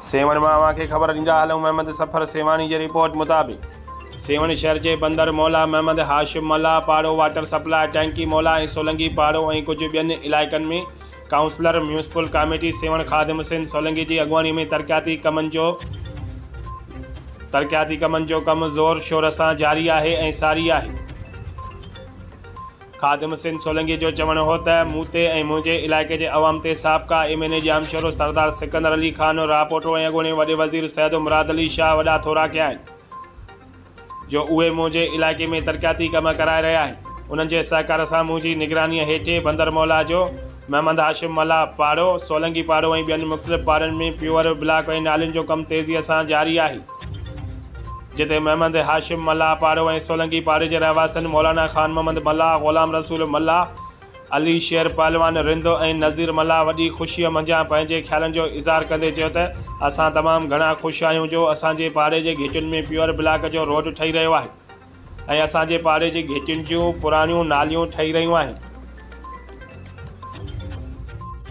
Seven मां खे ख़बर ॾींदा हलूं महमद सफ़र सेवानी जी रिपोर्ट मुताबिक़ सेवन शहर के बंदर मौला महमद हाशिम मल्ला पाड़ो वाटर सप्लाई टैंकी मौला ऐं सोलंगी पाड़ो ऐं कुछ ॿियनि इलाइक़नि में councillor municipal committee seven Khadim Sindh Solangi की अॻुवानी में तरक़ियाती कमनि जो कम ज़ोर शोर सां जारी है ऐं सारी है। ख़ादिम सिंध सोलंगी जो चवणु हो त मूते ऐं मुंहिंजे इलाइक़े जे अवाम ते साबिक़ा MNA जामशोरो सरदार सिकंदर अली खान रापोटो ऐं अॻूणे वॾे वज़ीर सैयद मुराद अली शाह वॾा थोरा कया आहिनि जो उहे मुंहिंजे इलाइक़े में तरक़ियाती कम कराए रहिया आहिनि। उन्हनि जे सहकार सां मुंहिंजी निगरानीअ हेठि बंदर मौला जो महमद हाशिम मल्ला पाड़ो सोलंगी पाड़ो ऐं ॿियनि मुख़्तलिफ़ पाड़नि में प्योर ब्लॉक ऐं नालियुनि जो कमु तेज़ीअ सां जारी आहे, जिते महमद हाशिम मल्ला पाड़ो ऐं सोलंगी पाड़े जे रहवासियुनि मौलाना खान मोहम्मद मल्ला, ग़ुलाम रसूल मल्ला, अली शेर पहलवान रिंद ऐं नज़ीर मल्ला वॾी ख़ुशीअ मंझां पंहिंजे ख़्यालनि जो इज़हार कंदे चयो त असां तमामु घणा ख़ुशि आहियूं जो असांजे पाड़े जे घिटियुनि में प्योर ब्लॉक जो रोड ठही रहियो आहे ऐं असांजे पाड़े जे घिटियुनि जूं पुराणियूं नालियूं ठही रहियूं आहिनि।